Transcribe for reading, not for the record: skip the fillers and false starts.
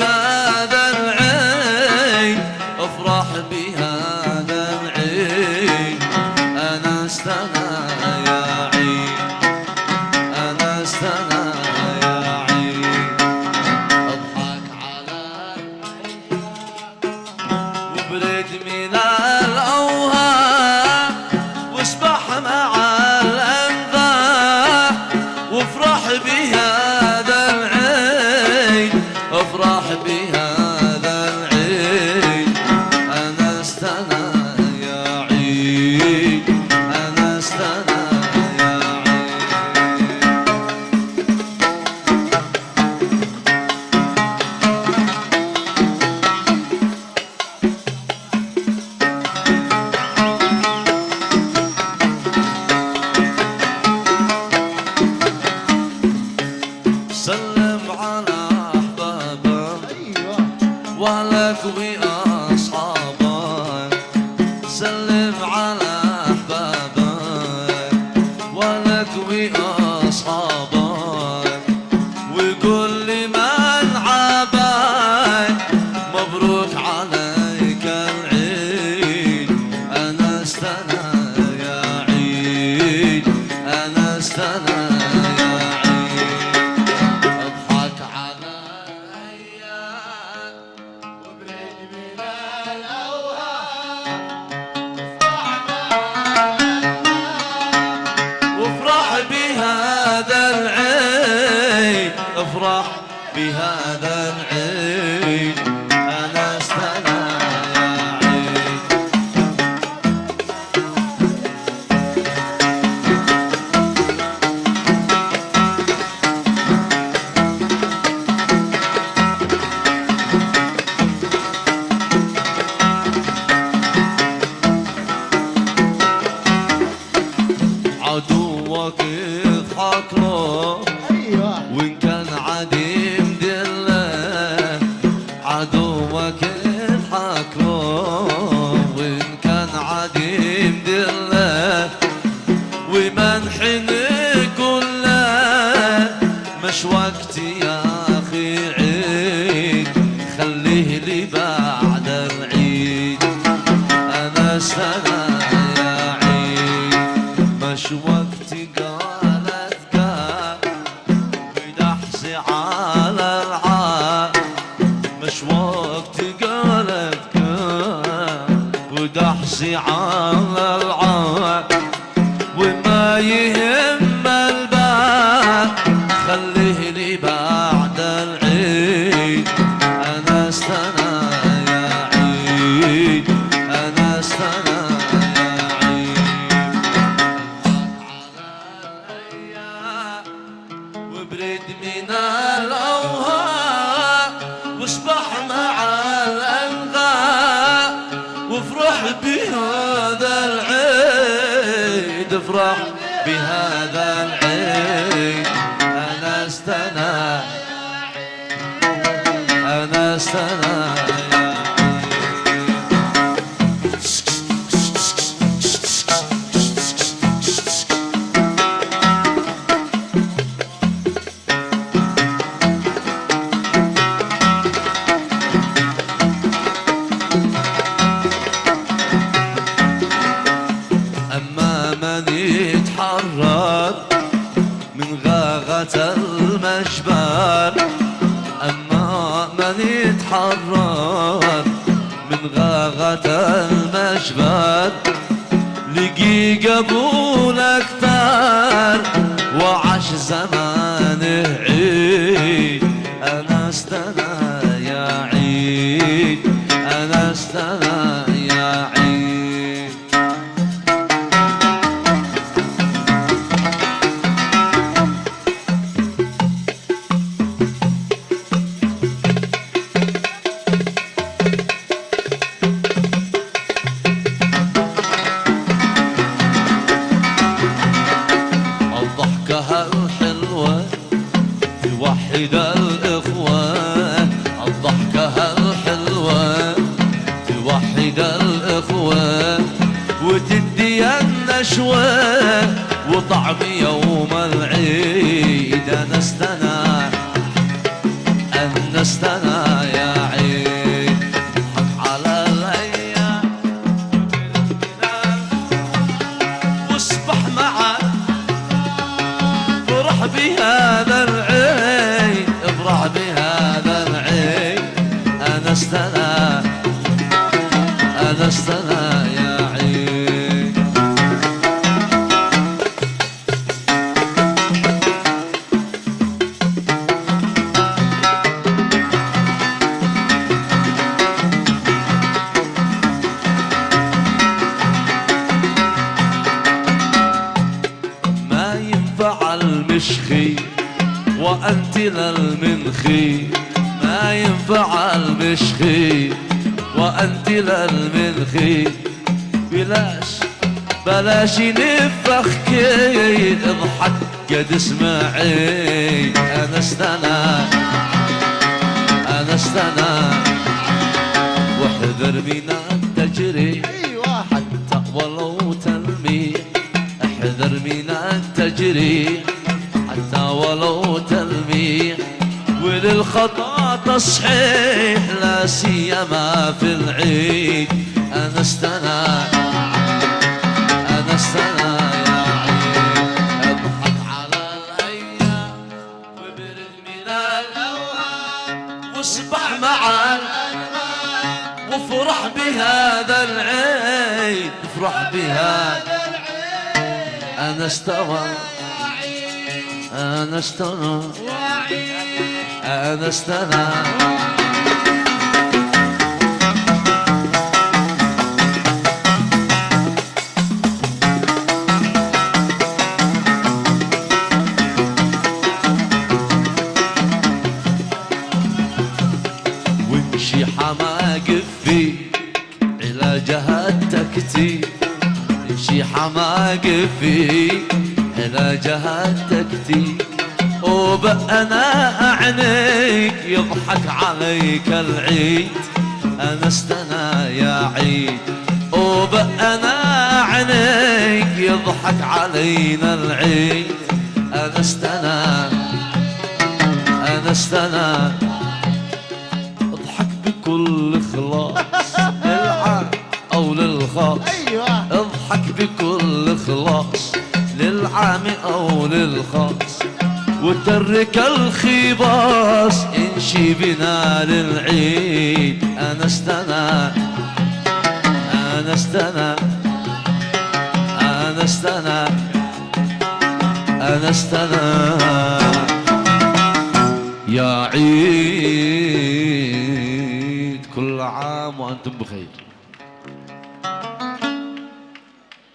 بهذا العين افرح بهذا العين أنستنا يا عين أنستنا يا عين اضحك على وبرد من الأوهام واسبح مع الأنغام وافرح بهذا العين افرح بهذا العين أنستنا يا عين أنستنا يا عين سلم على أحبابك وأهلك وأصحابك سلم على أحبابك وأهلك وأصحابك وقول لمن عابك مبروك عليك العيد أنستنا يا عيد أنستنا يا عيد اضحك على الأيام وابعد من الأوهام وافرح بهذا العيد افرح بهذا العيد أنستنا يا عيد عدوك يضحك له وإن كان عديم دله عدوك يضحك له وإن كان عديم دله ومنحني كله مش وقتي يا أخي عيد خليه لي بعد العيد أنستنا يا عيد مش وقتي قالت قال بدحسي على العال مش وقتي قالت قال بدحسي على العال وما يهم البال خليه لي بعد العيد أنستنا يا عيد أنستنا يا عيد وبرد من الأوهام واسبح مع الأنغام وافرح بهذا العيد افرح بهذا العيد أنستنا أنستنا يا من يتحرك من غاغة المجبر أما من يتحرك من غاغة المجبر لقي قبول أكثر وعاش زمانه عيد أنستنا يا عيد أنستنا يا عيد توحد الإخوان الضحكة الحلوة توحد الإخوان وتدي النشوة وطعم يوم العيد أنستنا أنستنا أنستنا يا عيد. ما ينفع المشخي وأنت للمنخي، ما ينفع المشخي وأنت للمنخي، بلاش نفخكي اضحك قد اسمعي. أنستنا أنستنا واحذر من التجري حتى ولو تلميح، احذر من التجري حتى ولو تلميح، وللخطا تصحيح لا سيما في العيد. أنستنا أنستنا يا عيد، اضحك على الأيام وابرد من الأوهام، واصبح مع الأنغام وافرح بهذا العيد، افرح بهذا العيد. أنستنا أنستنا أنستنا وامشي حماقف فيك علاجها التكتيك، امشي حماقف فيك علاجها التكتيك، وبأنا أعنيك يضحك عليك العيد. أنستنا يا عيد، وبأنا أعنيك يضحك علينا العيد. أنستنا أنستنا اضحك بكل خلاص للعام أو للخاص، اضحك بكل خلاص للعام أو للخاص، وترك الخباص انشي بنا للعيد. أنستنا أنستنا أنستنا أنستنا يا عيد، كل عام وأنتم بخير.